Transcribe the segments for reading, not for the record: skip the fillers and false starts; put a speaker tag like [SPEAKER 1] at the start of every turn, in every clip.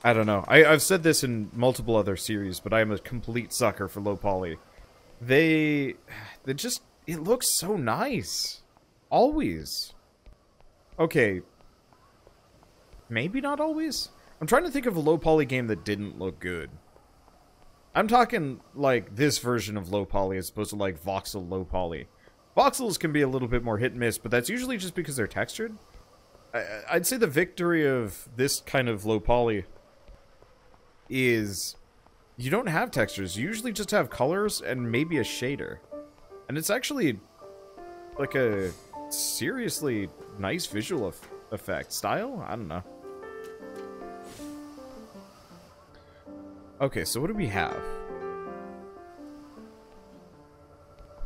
[SPEAKER 1] I don't know. I've said this in multiple other series, but I am a complete sucker for low poly. They just, it looks so nice. Always. Okay. Maybe not always? I'm trying to think of a low poly game that didn't look good. I'm talking, like, this version of low poly as opposed to, like, voxel low poly. Voxels can be a little bit more hit and miss, but that's usually just because they're textured. I'd say the victory of this kind of low poly is you don't have textures. You usually just have colors and maybe a shader. And it's actually, like, a seriously nice visual effect. Style? I don't know. Okay, so what do we have?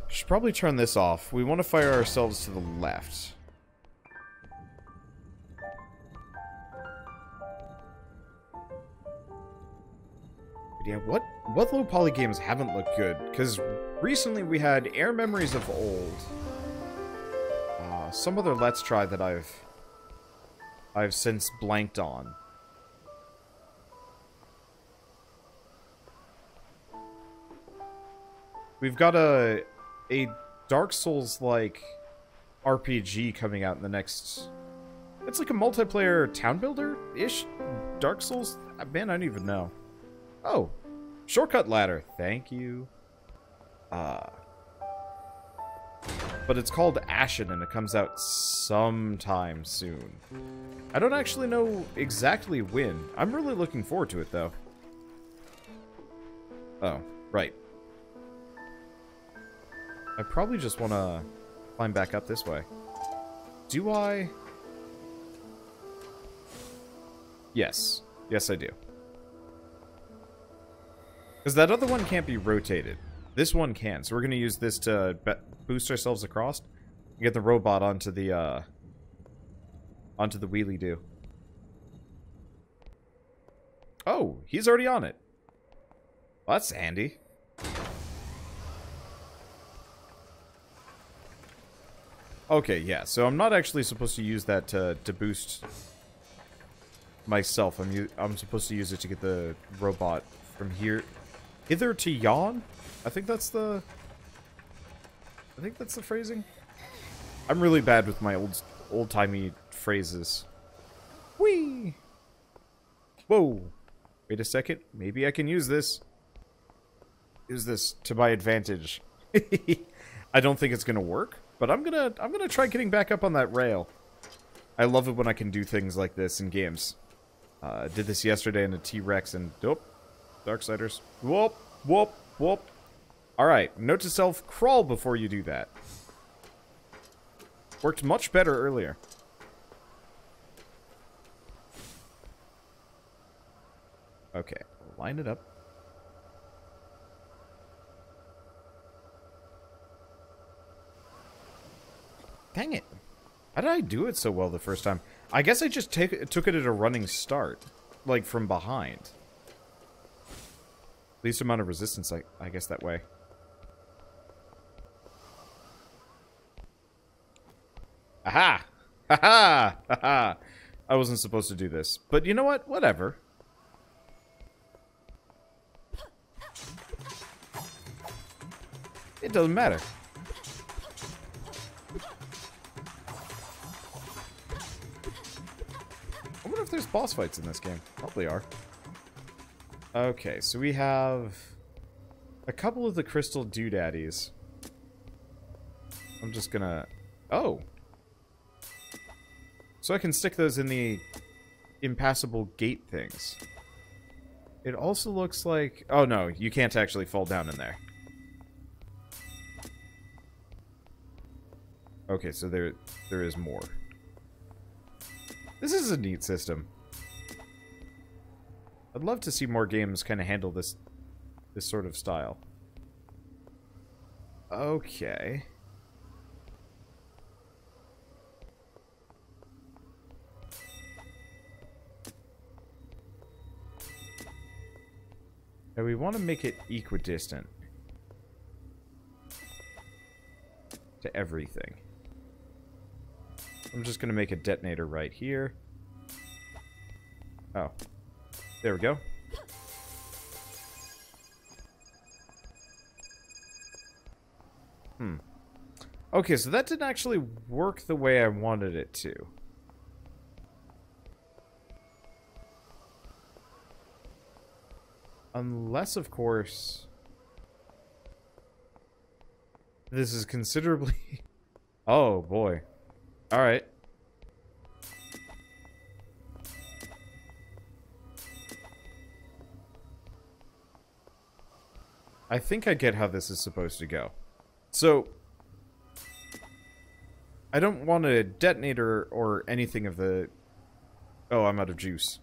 [SPEAKER 1] Should probably turn this off. We want to fire ourselves to the left. But yeah, what low poly games haven't looked good? Because recently we had Air Memories of Old. Some other Let's Try that I've since blanked on. We've got a Dark Souls-like RPG coming out in the next... It's like a multiplayer town builder-ish Dark Souls? Man, I don't even know. Oh, shortcut ladder. Thank you. But it's called Ashen, and it comes out sometime soon. I don't actually know exactly when. I'm really looking forward to it, though. Oh, right. I probably just want to climb back up this way. Do I? Yes. Yes, I do. Because that other one can't be rotated. This one can, so we're going to use this to boost ourselves across and get the robot onto the wheelie-do. Oh, he's already on it. Well, that's handy. Okay, yeah, so I'm not actually supposed to use that to boost myself. I'm supposed to use it to get the robot from here hither to yon. I think that's the phrasing. I'm really bad with my old-timey phrases. Whee! Whoa! Wait a second. Maybe I can use this. Use this to my advantage. I don't think it's gonna work. But I'm gonna try getting back up on that rail. I love it when I can do things like this in games. Did this yesterday in a T-Rex and whoop, Darksiders. Whoop, whoop, whoop. Alright, note to self, crawl before you do that. Worked much better earlier. Okay, line it up. Dang it. How did I do it so well the first time? I guess I just took it at a running start. Like, from behind. Least amount of resistance, I guess, that way. Aha! Ha-ha! Ha-ha! I wasn't supposed to do this. But you know what? Whatever. It doesn't matter. I wonder if there's boss fights in this game. Probably are. Okay, so we have a couple of the crystal doodaddies. I'm just gonna... Oh! So I can stick those in the impassable gate things. It also looks like... Oh no, you can't actually fall down in there. Okay, so there is more. This is a neat system. I'd love to see more games kind of handle this sort of style. Okay. And we want to make it equidistant to everything. I'm just going to make a detonator right here. Oh. There we go. Okay, so that didn't actually work the way I wanted it to. Unless, of course, this is considerably... Oh, boy. Alright. I think I get how this is supposed to go. So, I don't want a detonator or anything of the... Oh, I'm out of juice.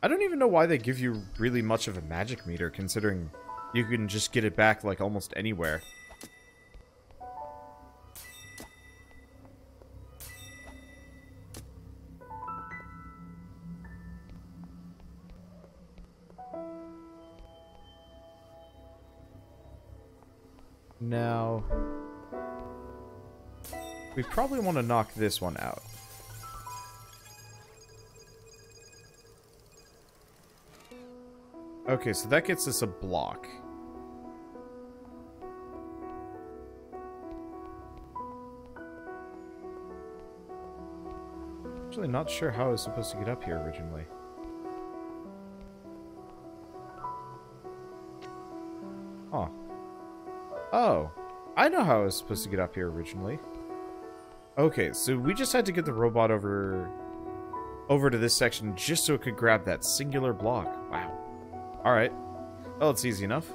[SPEAKER 1] I don't even know why they give you really much of a magic meter, considering you can just get it back, like, almost anywhere. Now, we probably want to knock this one out. Okay, so that gets us a block. Actually, not sure how I was supposed to get up here originally. Huh. Oh, I know how I was supposed to get up here originally. Okay, so we just had to get the robot over to this section just so it could grab that singular block. Wow. Alright. Well, it's easy enough.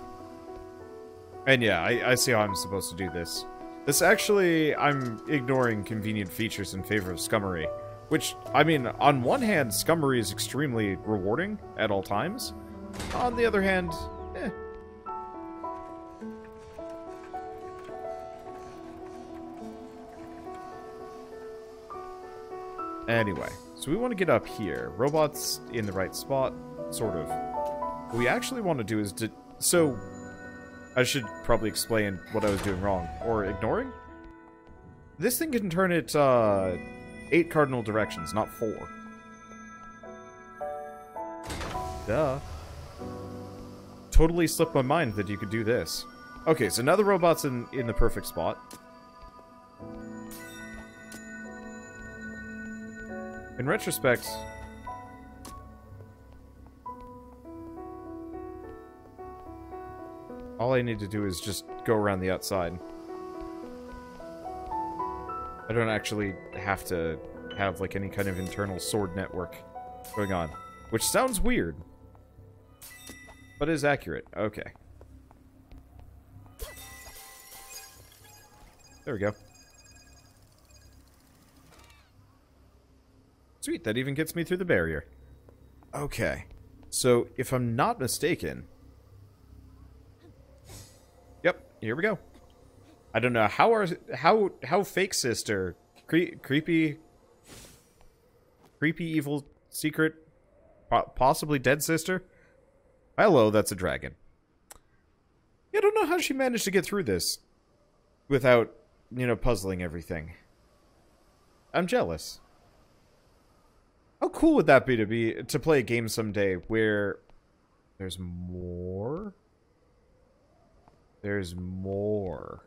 [SPEAKER 1] And yeah, I see how I'm supposed to do this. This actually, I'm ignoring convenient features in favor of scummery. Which, I mean, on one hand, scummery is extremely rewarding at all times. On the other hand, eh. Anyway, so we want to get up here. Robot's in the right spot, sort of. What we actually want to do is so, I should probably explain what I was doing wrong, or ignoring. This thing can turn it, 8 cardinal directions, not 4. Duh. Totally slipped my mind that you could do this. Okay, so now the robot's in the perfect spot. In retrospect, all I need to do is just go around the outside. I don't actually have to have, like, any kind of internal sword network going on. Which sounds weird, but is accurate. Okay. There we go. Sweet, that even gets me through the barrier. Okay. So, if I'm not mistaken... Yep, here we go. I don't know how fake sister, creepy evil secret, possibly dead sister. Hello, that's a dragon. I don't know how she managed to get through this without, you know, puzzling everything. I'm jealous. How cool would that be to play a game someday where there's more? There's more.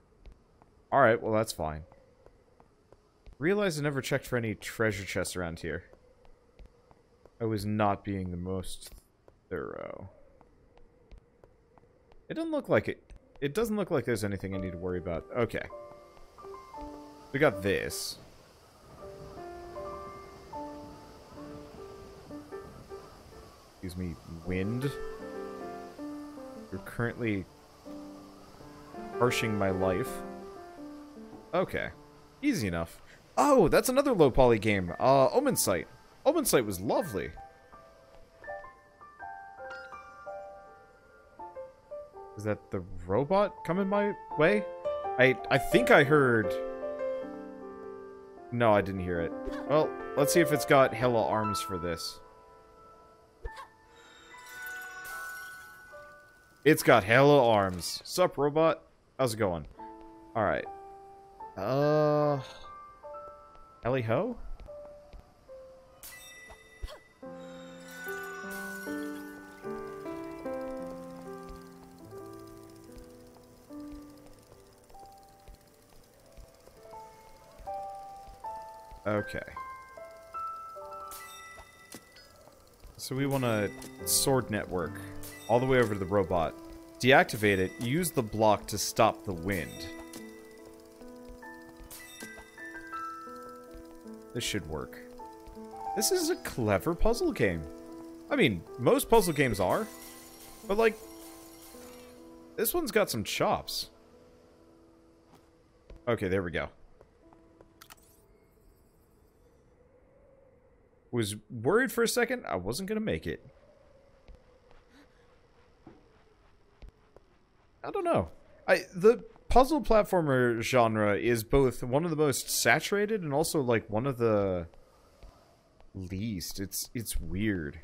[SPEAKER 1] Alright, well that's fine. Realized I never checked for any treasure chests around here. I was not being the most thorough. It doesn't look like it. It doesn't look like there's anything I need to worry about. Okay. We got this. Excuse me, wind. You're currently harshing my life. Okay. Easy enough. Oh, that's another low poly game. Omen Sight. Omen Sight was lovely. Is that the robot coming my way? I think I heard... No, I didn't hear it. Well, let's see if it's got hella arms for this. It's got hella arms. Sup, robot? How's it going? Alright. Ellie Ho? Okay. So we want to sword network all the way over to the robot. Deactivate it, use the block to stop the wind. This should work. This is a clever puzzle game. I mean, most puzzle games are. But, like, this one's got some chops. Okay, there we go. Was worried for a second I wasn't going to make it. I don't know. The puzzle platformer genre is both one of the most saturated and also, like, one of the least. It's weird.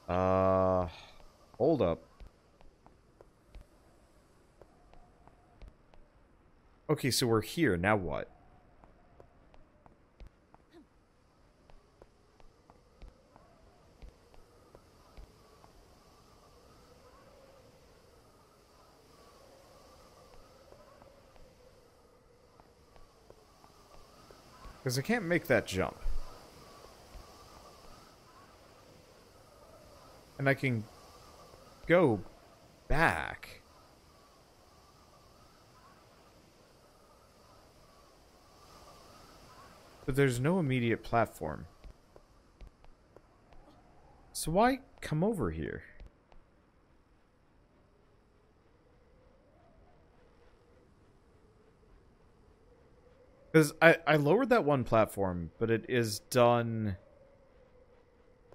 [SPEAKER 1] Hold up. Okay, so we're here. Now what? Because I can't make that jump. And I can go back. But there's no immediate platform. So why come over here? Because I lowered that one platform, but it is done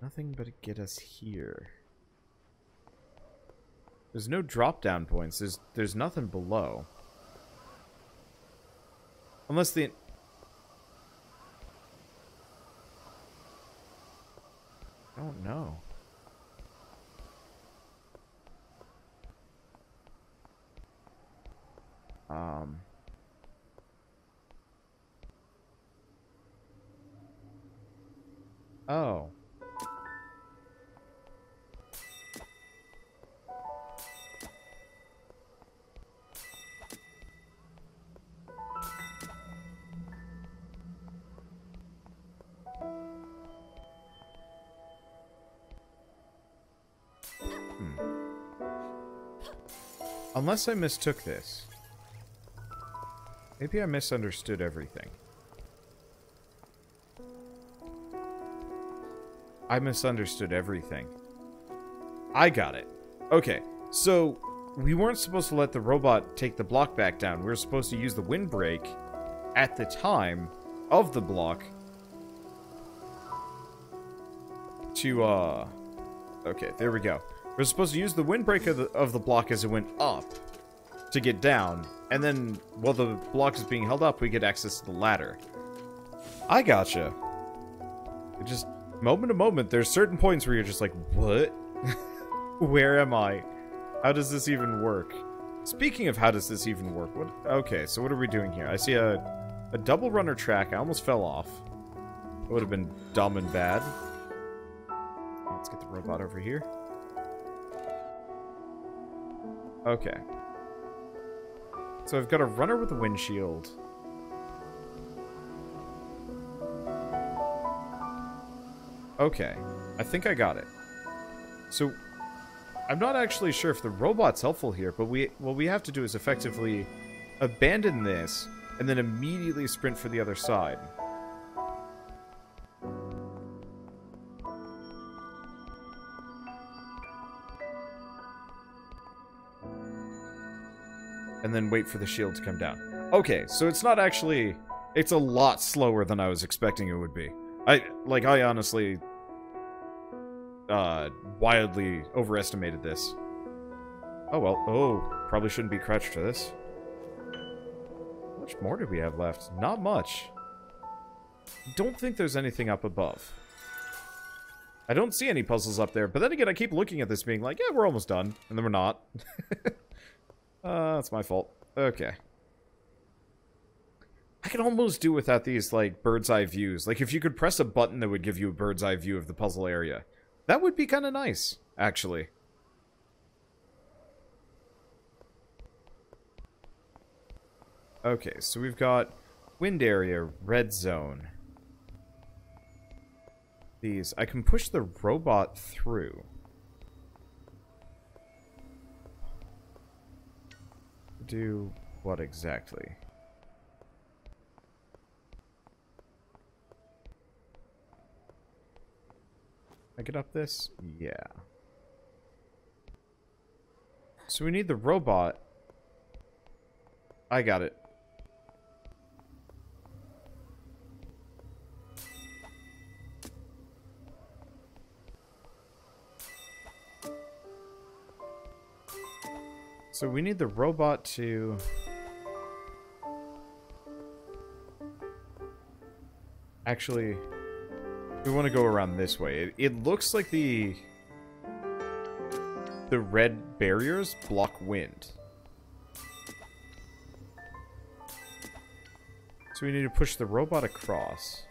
[SPEAKER 1] nothing but get us here. There's no drop-down points. There's nothing below. Unless the... I don't know. Oh. Unless I mistook this. Maybe I misunderstood everything. I misunderstood everything. I got it. Okay, so we weren't supposed to let the robot take the block back down. We were supposed to use the windbreak at the time of the block to, okay, there we go. We're supposed to use the windbreak of the block as it went up to get down, and then while the block is being held up, we get access to the ladder. I gotcha. It just, moment to moment, there's certain points where you're just like, what? Where am I? How does this even work? Speaking of how does this even work, what? Okay, so what are we doing here? I see a double runner track. I almost fell off. It would have been dumb and bad. Let's get the robot over here. Okay. So I've got a runner with a windshield. Okay. I think I got it. So, I'm not actually sure if the robot's helpful here, but what we have to do is effectively abandon this and then immediately sprint for the other side. And then wait for the shield to come down. Okay, so it's not actually... It's a lot slower than I was expecting it would be. I honestly... wildly overestimated this. Oh, well. Oh, probably shouldn't be crouched for this. How much more do we have left? Not much. Don't think there's anything up above. I don't see any puzzles up there, but then again, I keep looking at this being like, yeah, we're almost done. And then we're not. That's my fault. Okay. I can almost do without these, like, bird's eye views. Like, if you could press a button that would give you a bird's eye view of the puzzle area. That would be kind of nice, actually. Okay, so we've got wind area, red zone. these. I can push the robot through. Do what exactly? I get up this? Yeah. So we need the robot. I got it. So we need the robot to... Actually, we want to go around this way. It looks like the red barriers block wind. So we need to push the robot across.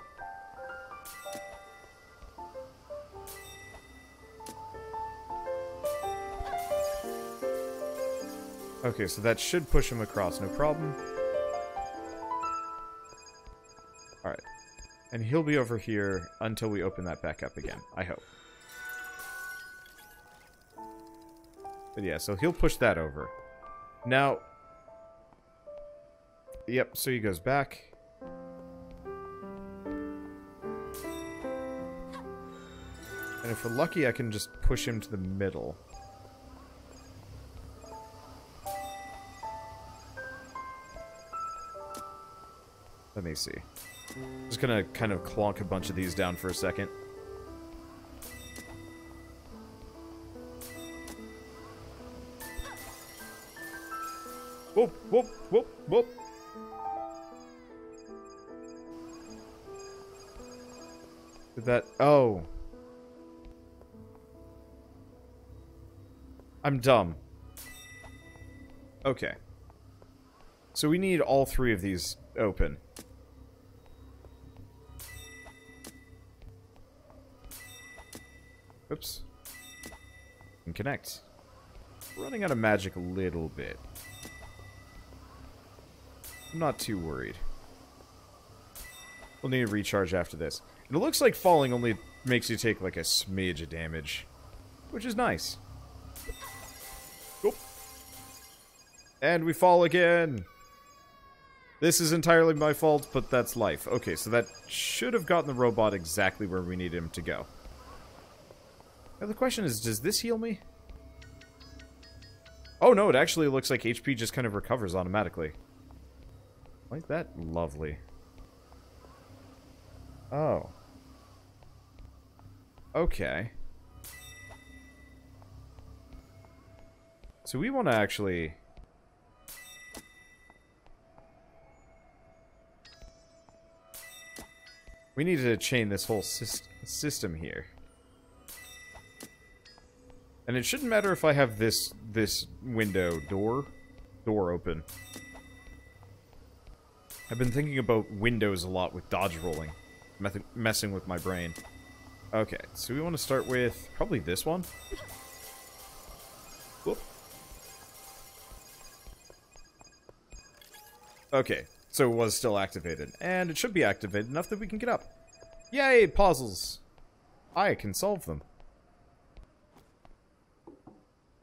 [SPEAKER 1] Okay, so that should push him across, no problem. Alright. And he'll be over here until we open that back up again, I hope. But yeah, so he'll push that over. Now... Yep, so he goes back. And if we're lucky, I can just push him to the middle. Let me see. Just gonna kind of clonk a bunch of these down for a second. Whoop, whoop, whoop, whoop. Did that... Oh. I'm dumb. Okay. So we need all three of these open. Oops. And connect. Running out of magic a little bit. I'm not too worried. We'll need a recharge after this. And it looks like falling only makes you take like a smidge of damage. Which is nice. Oop. And we fall again. This is entirely my fault, but that's life. Okay, so that should have gotten the robot exactly where we need him to go. Now the question is, does this heal me? Oh no, it actually looks like HP just kind of recovers automatically. Like that? Lovely. Oh. Okay. So we want to actually... We need to chain this whole system here. And it shouldn't matter if I have this window door open. I've been thinking about windows a lot with dodge rolling. Messing with my brain. Okay, so we want to start with probably this one. Whoop. Okay, so it was still activated. And it should be activated enough that we can get up. Yay, puzzles! I can solve them.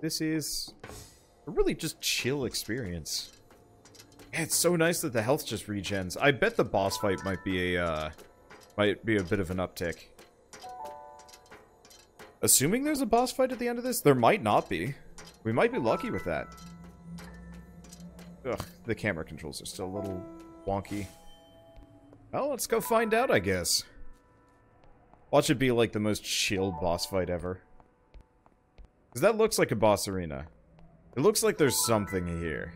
[SPEAKER 1] This is a really just chill experience. Yeah, it's so nice that the health just regens. I bet the boss fight might be a bit of an uptick. Assuming there's a boss fight at the end of this, there might not be. We might be lucky with that. Ugh, the camera controls are still a little wonky. Well, let's go find out, I guess. Watch it be like the most chill boss fight ever. Because that looks like a boss arena. It looks like there's something here.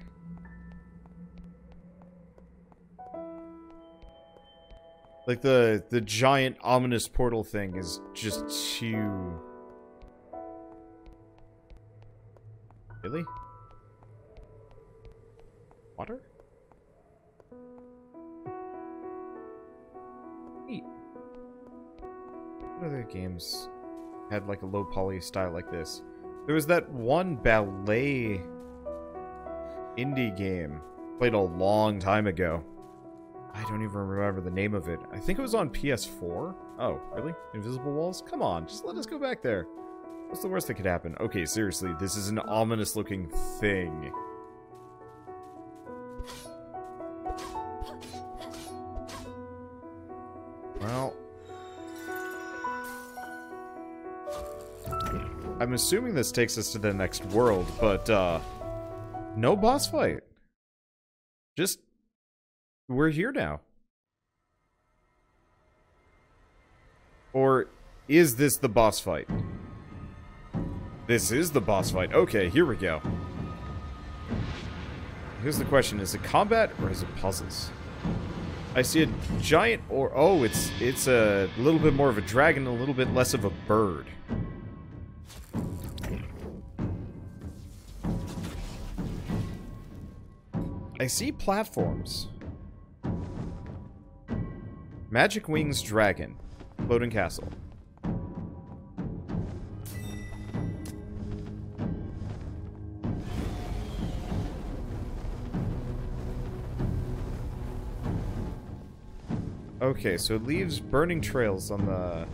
[SPEAKER 1] Like the giant ominous portal thing is just too... Really? Water? Neat. What other games had like a low poly style like this? There was that one ballet indie game played a long time ago. I don't even remember the name of it. I think it was on PS4. Oh, really? Invisible walls? Come on, just let us go back there. What's the worst that could happen? Okay, seriously, this is an ominous looking thing. Well, I'm assuming this takes us to the next world, but, no boss fight. Just, we're here now. Or is this the boss fight? This is the boss fight. Okay, here we go. Here's the question, is it combat or is it puzzles? I see a giant, or oh, it's a little bit more of a dragon, a little bit less of a bird. I see platforms. Magic Wings Dragon. Floating Castle. Okay, so it leaves burning trails on the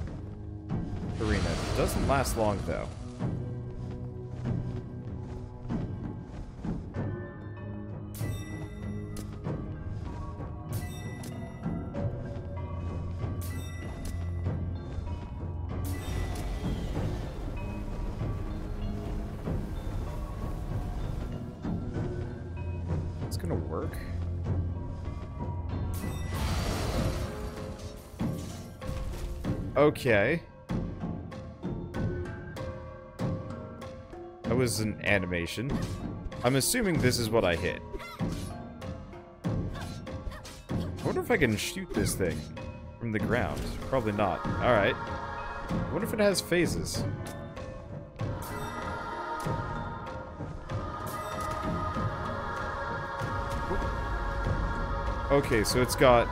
[SPEAKER 1] arena. It doesn't last long, though. It's gonna work. Okay. That was an animation. I'm assuming this is what I hit. I wonder if I can shoot this thing from the ground. Probably not. Alright. I wonder if it has phases. Okay, so it's got...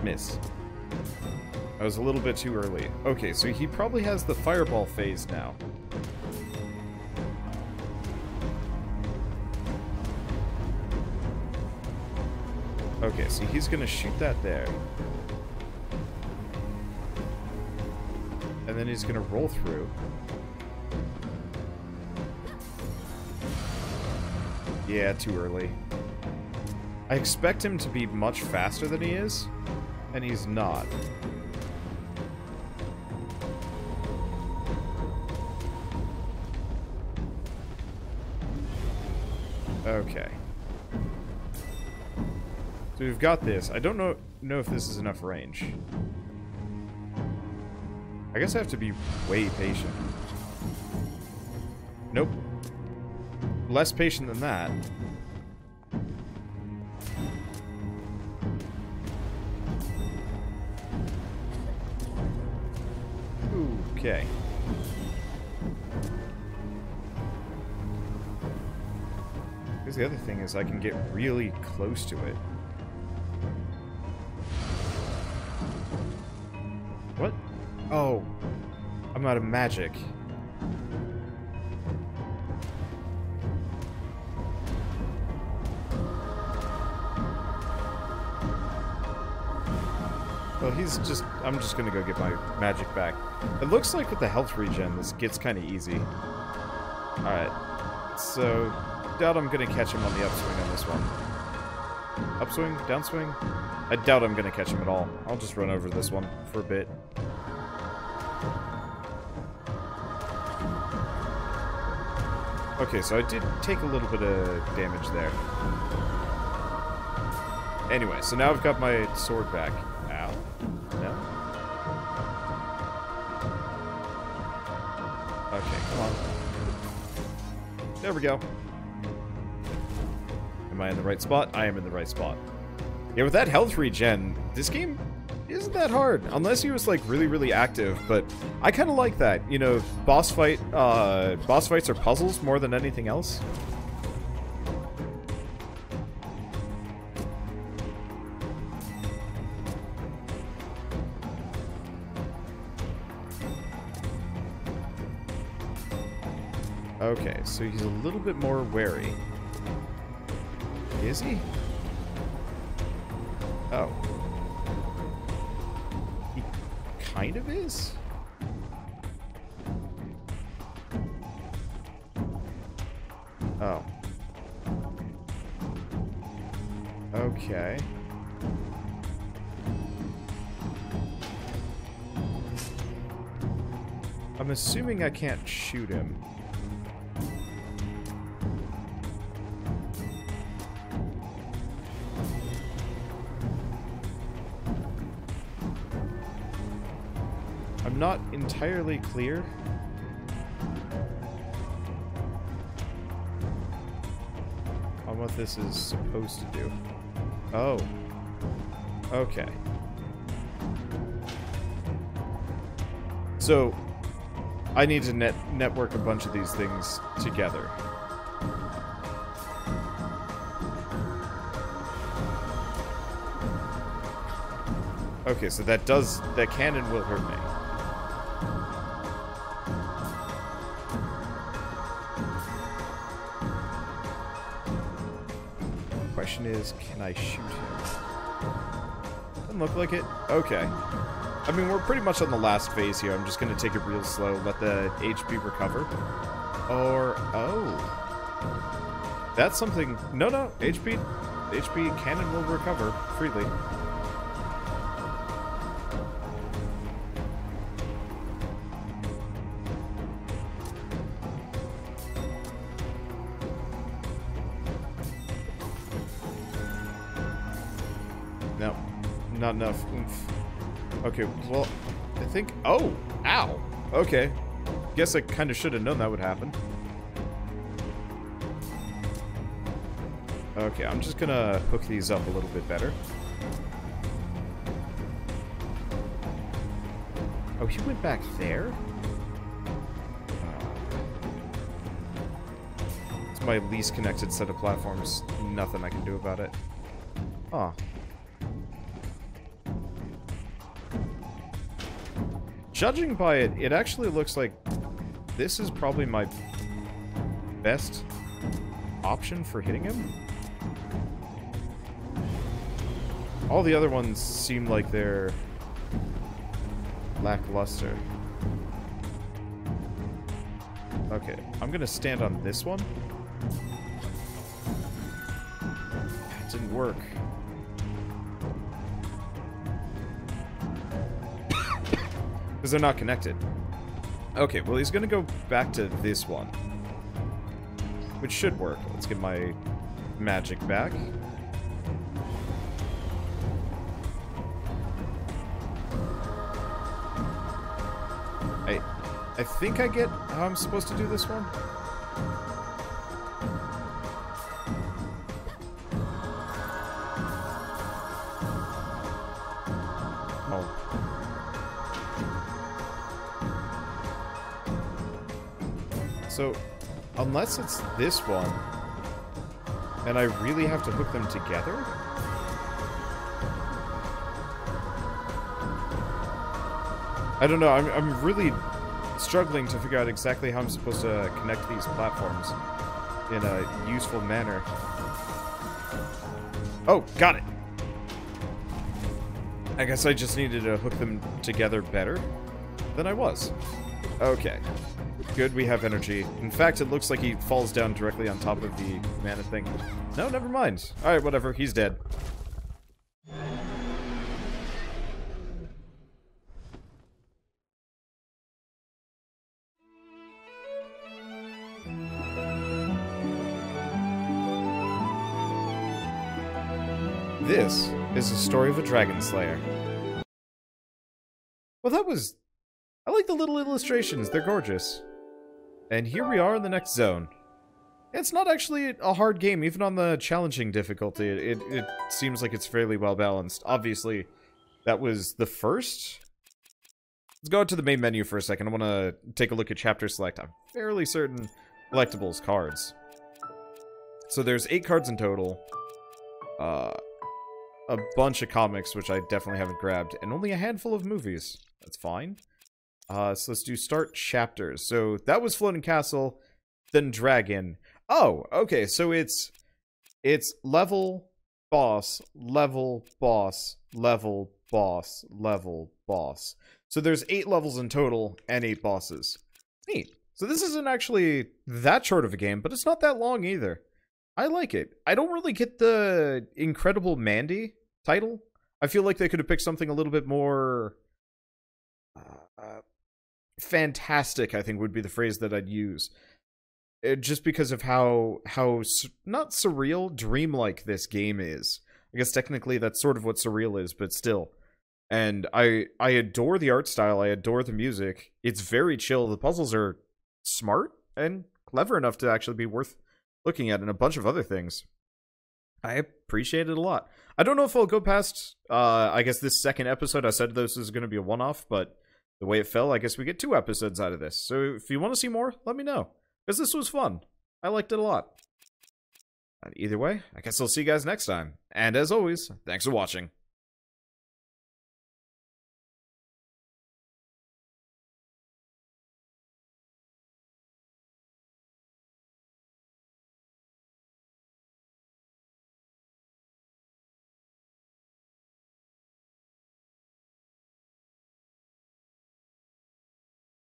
[SPEAKER 1] Miss. I was a little bit too early. Okay, so he probably has the fireball phase now. Okay, so he's gonna shoot that there. And then he's gonna roll through. Yeah, too early. I expect him to be much faster than he is, and he's not. Okay. So we've got this. I don't know if this is enough range. I guess I have to be way patient. Nope. Less patient than that. Okay. Because the other thing is I can get really close to it. What? Oh. I'm out of magic. Well, I'm just gonna go get my magic back. It looks like with the health regen, this gets kind of easy. Alright. So, doubt I'm gonna catch him on the upswing on this one. Upswing? Downswing? I doubt I'm gonna catch him at all. I'll just run over this one for a bit. Okay, so I did take a little bit of damage there. Anyway, so now I've got my sword back. Ow. No? Okay, come on. There we go. Am I in the right spot? I am in the right spot. Yeah, with that health regen, this game isn't that hard. Unless he was, like, really, really active, but I kind of like that. You know, boss fights are puzzles more than anything else. Okay, so he's a little bit more wary. Is he? Oh. He kind of is? Oh. Okay. I'm assuming I can't shoot him. I'm not entirely clear. On what this is supposed to do. Oh. Okay. So, I need to network a bunch of these things together. Okay, so that can and will hurt me. Question is, can I shoot him? Doesn't look like it. Okay. I mean, we're pretty much on the last phase here. I'm just going to take it real slow, let the HP recover. Or, oh. That's something... No, HP cannon will recover freely. No, not enough oomph. Okay, well, I think... Oh! Ow! Okay. Guess I kind of should have known that would happen. Okay, I'm just gonna hook these up a little bit better. Oh, he went back there? It's my least connected set of platforms. Nothing I can do about it. Huh. Judging by it, it actually looks like this is probably my best option for hitting him. All the other ones seem like they're lackluster. Okay, I'm gonna stand on this one. It didn't work. Because they're not connected. Okay, well, he's gonna go back to this one. Which should work. Let's get my magic back. I think I get how I'm supposed to do this one. So, unless it's this one, and I really have to hook them together? I don't know, I'm really struggling to figure out exactly how I'm supposed to connect these platforms in a useful manner. Oh, got it! I guess I just needed to hook them together better than I was. Okay. Good, we have energy. In fact, it looks like he falls down directly on top of the mana thing. No, never mind. Alright, whatever. He's dead. This is the story of a dragon slayer. Well, that was... I like the little illustrations. They're gorgeous. And here we are in the next zone. It's not actually a hard game, even on the challenging difficulty. It seems like it's fairly well balanced. Obviously, that was the first. Let's go to the main menu for a second. I want to take a look at chapter select. I'm fairly certain collectibles cards. So there's 8 cards in total. A bunch of comics, which I definitely haven't grabbed, and only a handful of movies. That's fine. So let's do start chapters. So that was Floating Castle. than dragon. Oh, okay, so it's level, boss, level, boss, level, boss, level, boss. So there's 8 levels in total and 8 bosses. Neat. So this isn't actually that short of a game, but it's not that long either. I like it. I don't really get the Incredible Mandy title. I feel like they could have picked something a little bit more fantastic, I think would be the phrase that I'd use. Just because of how not surreal, dreamlike this game is. I guess technically that's sort of what surreal is, but still. And I adore the art style, I adore the music. It's very chill. The puzzles are smart and clever enough to actually be worth looking at, and a bunch of other things. I appreciate it a lot. I don't know if I'll go past, I guess this second episode. I said this is going to be a one-off, but the way it fell, I guess we get 2 episodes out of this. So if you want to see more, let me know. Because this was fun. I liked it a lot. And either way, I guess I'll see you guys next time. And as always, thanks for watching.